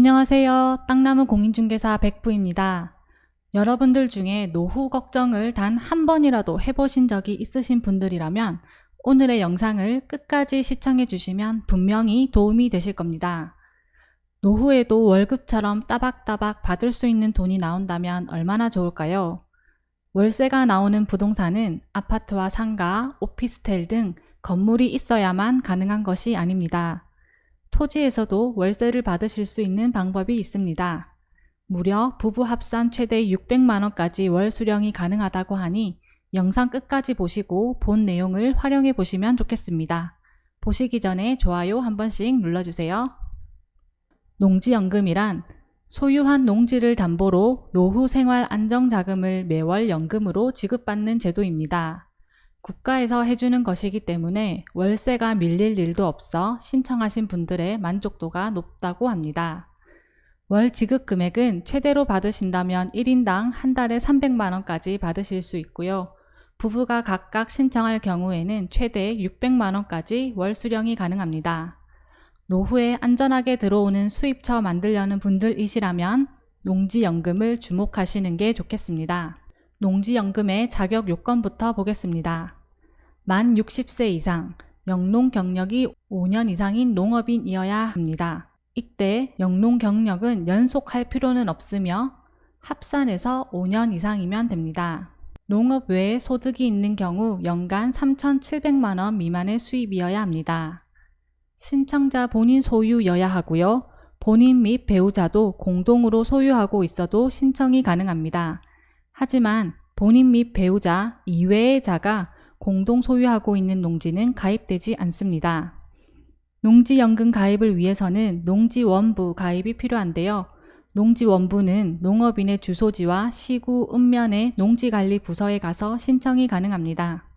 안녕하세요. 땅나무 공인중개사 백부입니다. 여러분들 중에 노후 걱정을 단 한 번이라도 해보신 적이 있으신 분들이라면 오늘의 영상을 끝까지 시청해 주시면 분명히 도움이 되실 겁니다. 노후에도 월급처럼 따박따박 받을 수 있는 돈이 나온다면 얼마나 좋을까요? 월세가 나오는 부동산은 아파트와 상가, 오피스텔 등 건물이 있어야만 가능한 것이 아닙니다. 토지에서도 월세를 받으실 수 있는 방법이 있습니다. 무려 부부 합산 최대 600만원까지 월 수령이 가능하다고 하니 영상 끝까지 보시고 본 내용을 활용해 보시면 좋겠습니다. 보시기 전에 좋아요 한 번씩 눌러주세요. 농지연금이란 소유한 농지를 담보로 노후 생활 안정자금을 매월 연금으로 지급받는 제도입니다. 국가에서 해주는 것이기 때문에 월세가 밀릴 일도 없어 신청하신 분들의 만족도가 높다고 합니다. 월 지급 금액은 최대로 받으신다면 1인당 한 달에 300만원까지 받으실 수 있고요. 부부가 각각 신청할 경우에는 최대 600만원까지 월 수령이 가능합니다. 노후에 안전하게 들어오는 수입처 만들려는 분들이시라면 농지연금을 주목하시는 게 좋겠습니다. 농지연금의 자격 요건부터 보겠습니다. 만 60세 이상, 영농 경력이 5년 이상인 농업인이어야 합니다. 이때 영농 경력은 연속할 필요는 없으며 합산해서 5년 이상이면 됩니다. 농업 외에 소득이 있는 경우 연간 3,700만원 미만의 수입이어야 합니다. 신청자 본인 소유여야 하고요. 본인 및 배우자도 공동으로 소유하고 있어도 신청이 가능합니다. 하지만 본인 및 배우자 이외의 자가 공동 소유하고 있는 농지는 가입되지 않습니다. 농지연금 가입을 위해서는 농지원부 가입이 필요한데요. 농지원부는 농업인의 주소지와 시구 읍면의 농지관리부서에 가서 신청이 가능합니다.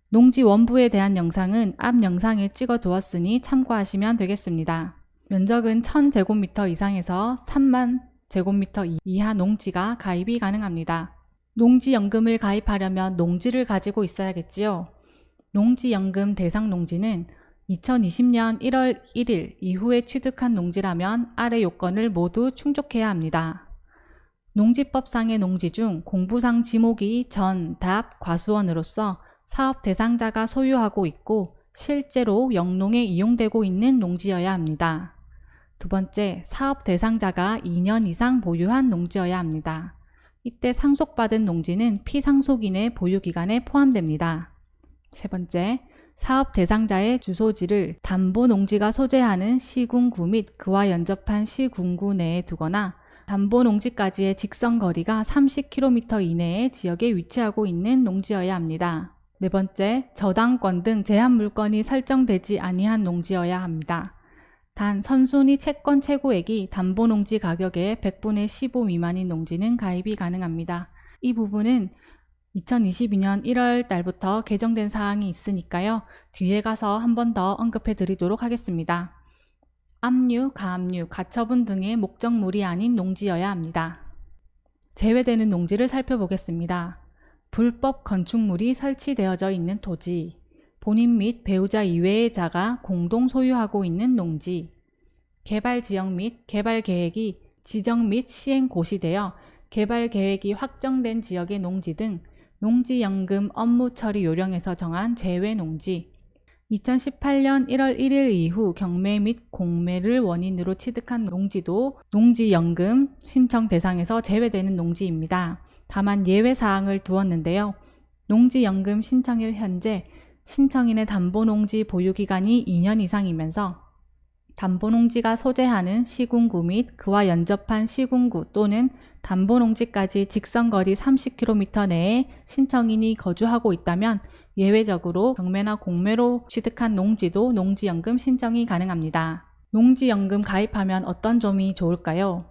농지원부에 대한 영상은 앞 영상에 찍어 두었으니 참고하시면 되겠습니다. 면적은 1000제곱미터 이상에서 3만 제곱미터 이하 농지가 가입이 가능합니다. 농지연금을 가입하려면 농지를 가지고 있어야겠지요. 농지연금 대상 농지는 2020년 1월 1일 이후에 취득한 농지라면 아래 요건을 모두 충족해야 합니다. 농지법상의 농지 중 공부상 지목이 전, 답, 과수원으로서 사업 대상자가 소유하고 있고 실제로 영농에 이용되고 있는 농지여야 합니다. 두 번째, 사업 대상자가 2년 이상 보유한 농지여야 합니다. 이때 상속받은 농지는 피상속인의 보유기간에 포함됩니다. 세 번째, 사업 대상자의 주소지를 담보농지가 소재하는 시군구 및 그와 연접한 시군구 내에 두거나 담보농지까지의 직선거리가 30km 이내의 지역에 위치하고 있는 농지여야 합니다. 네 번째, 저당권 등 제한물건이 설정되지 아니한 농지여야 합니다. 단 선순위 채권 최고액이 담보농지 가격의 100분의 15 미만인 농지는 가입이 가능합니다. 이 부분은 2022년 1월 달부터 개정된 사항이 있으니까요. 뒤에 가서 한 번 더 언급해 드리도록 하겠습니다. 압류, 가압류, 가처분 등의 목적물이 아닌 농지여야 합니다. 제외되는 농지를 살펴보겠습니다. 불법 건축물이 설치되어져 있는 토지, 본인 및 배우자 이외의 자가 공동 소유하고 있는 농지, 개발지역 및 개발계획이 지정 및 시행 고시되어 개발계획이 확정된 지역의 농지 등 농지연금 업무 처리 요령에서 정한 제외 농지, 2018년 1월 1일 이후 경매 및 공매를 원인으로 취득한 농지도 농지연금 신청 대상에서 제외되는 농지입니다. 다만 예외사항을 두었는데요. 농지연금 신청일 현재 신청인의 담보농지 보유기간이 2년 이상이면서 담보농지가 소재하는 시군구 및 그와 연접한 시군구 또는 담보농지까지 직선거리 30km 내에 신청인이 거주하고 있다면 예외적으로 경매나 공매로 취득한 농지도 농지연금 신청이 가능합니다. 농지연금 가입하면 어떤 점이 좋을까요?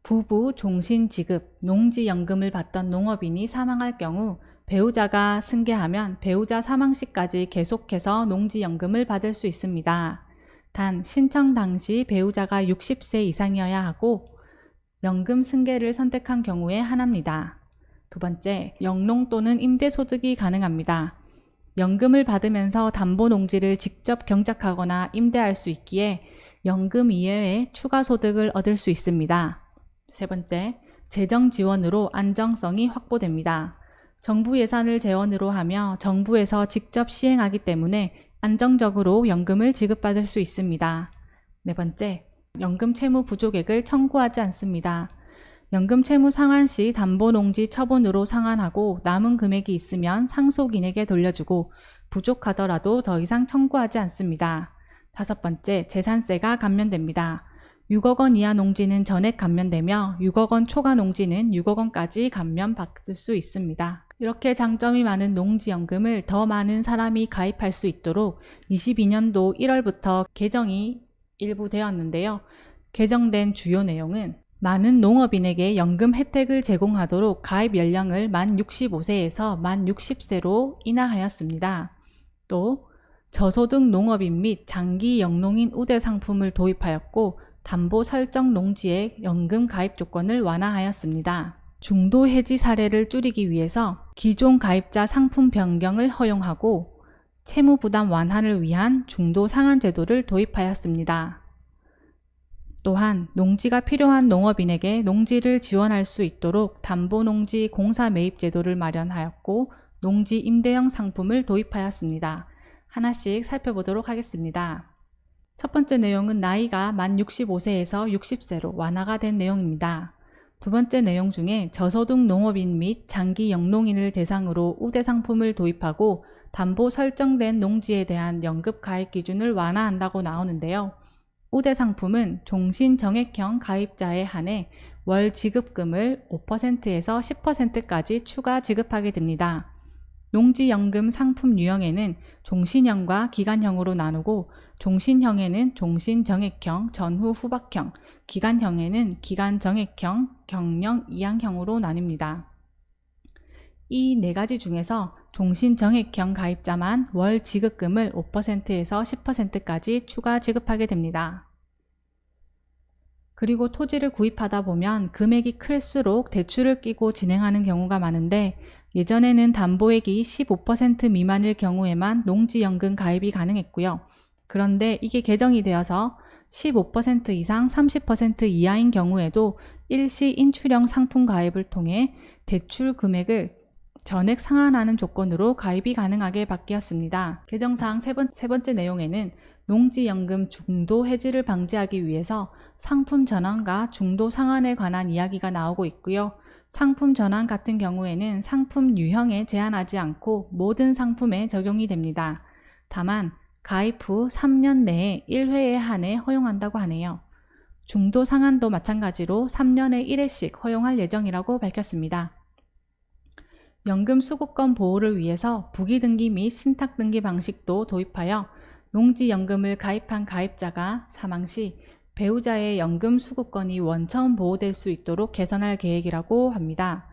부부 종신지급, 농지연금을 받던 농업인이 사망할 경우 배우자가 승계하면 배우자 사망 시까지 계속해서 농지연금을 받을 수 있습니다. 단 신청 당시 배우자가 60세 이상이어야 하고 연금 승계를 선택한 경우에 하나입니다. 두 번째, 영농 또는 임대소득이 가능합니다. 연금을 받으면서 담보농지를 직접 경작하거나 임대할 수 있기에 연금 이외에 추가 소득을 얻을 수 있습니다. 세 번째, 재정 지원으로 안정성이 확보됩니다. 정부 예산을 재원으로 하며 정부에서 직접 시행하기 때문에 안정적으로 연금을 지급받을 수 있습니다. 네 번째, 연금 채무 부족액을 청구하지 않습니다. 연금 채무 상환 시 담보농지 처분으로 상환하고 남은 금액이 있으면 상속인에게 돌려주고 부족하더라도 더 이상 청구하지 않습니다. 다섯 번째, 재산세가 감면됩니다. 6억 원 이하 농지는 전액 감면되며 6억 원 초과 농지는 6억 원까지 감면받을 수 있습니다. 이렇게 장점이 많은 농지연금을 더 많은 사람이 가입할 수 있도록 22년도 1월부터 개정이 일부 되었는데요. 개정된 주요 내용은 많은 농업인에게 연금 혜택을 제공하도록 가입 연령을 만 65세에서 만 60세로 인하하였습니다. 또 저소득 농업인 및 장기 영농인 우대 상품을 도입하였고 담보 설정 농지의 연금 가입 조건을 완화하였습니다. 중도 해지 사례를 줄이기 위해서 기존 가입자 상품 변경을 허용하고 채무 부담 완화를 위한 중도 상한 제도를 도입하였습니다. 또한 농지가 필요한 농업인에게 농지를 지원할 수 있도록 담보농지 공사 매입 제도를 마련하였고 농지 임대형 상품을 도입하였습니다. 하나씩 살펴보도록 하겠습니다. 첫 번째 내용은 나이가 만 65세에서 60세로 완화가 된 내용입니다. 두 번째 내용 중에 저소득 농업인 및 장기 영농인을 대상으로 우대 상품을 도입하고 담보 설정된 농지에 대한 연금 가입 기준을 완화한다고 나오는데요. 우대 상품은 종신 정액형 가입자에 한해 월 지급금을 5%에서 10%까지 추가 지급하게 됩니다. 농지연금 상품 유형에는 종신형과 기간형으로 나누고 종신형에는 종신정액형, 전후 후박형, 기간형에는 기간정액형, 경령 이양형으로 나뉩니다. 이 네 가지 중에서 종신정액형 가입자만 월 지급금을 5%에서 10%까지 추가 지급하게 됩니다. 그리고 토지를 구입하다 보면 금액이 클수록 대출을 끼고 진행하는 경우가 많은데 예전에는 담보액이 15% 미만일 경우에만 농지연금 가입이 가능했고요. 그런데 이게 개정이 되어서 15% 이상 30% 이하인 경우에도 일시 인출형 상품 가입을 통해 대출 금액을 전액 상환하는 조건으로 가입이 가능하게 바뀌었습니다. 개정사항 세 번째 내용에는 농지연금 중도 해지를 방지하기 위해서 상품 전환과 중도 상환에 관한 이야기가 나오고 있고요. 상품 전환 같은 경우에는 상품 유형에 제한하지 않고 모든 상품에 적용이 됩니다. 다만 가입 후 3년 내에 1회에 한해 허용한다고 하네요. 중도 상환도 마찬가지로 3년에 1회씩 허용할 예정이라고 밝혔습니다. 연금 수급권 보호를 위해서 부기등기 및 신탁등기 방식도 도입하여 농지연금을 가입한 가입자가 사망 시 배우자의 연금 수급권이 원천 보호될 수 있도록 개선할 계획이라고 합니다.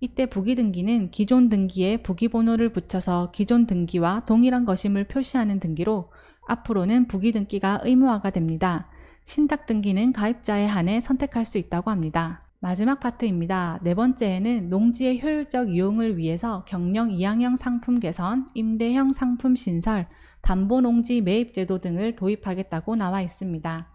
이때 부기등기는 기존 등기에 부기번호를 붙여서 기존 등기와 동일한 것임을 표시하는 등기로 앞으로는 부기등기가 의무화가 됩니다. 신탁등기는 가입자에 한해 선택할 수 있다고 합니다. 마지막 파트입니다. 네 번째에는 농지의 효율적 이용을 위해서 경영 이양형 상품 개선, 임대형 상품 신설, 담보농지 매입제도 등을 도입하겠다고 나와 있습니다.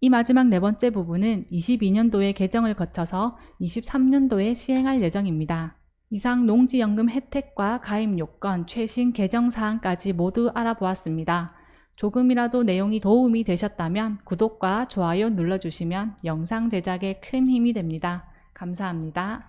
이 마지막 네 번째 부분은 22년도에 개정을 거쳐서 23년도에 시행할 예정입니다. 이상 농지연금 혜택과 가입 요건, 최신 개정 사항까지 모두 알아보았습니다. 조금이라도 내용이 도움이 되셨다면 구독과 좋아요 눌러주시면 영상 제작에 큰 힘이 됩니다. 감사합니다.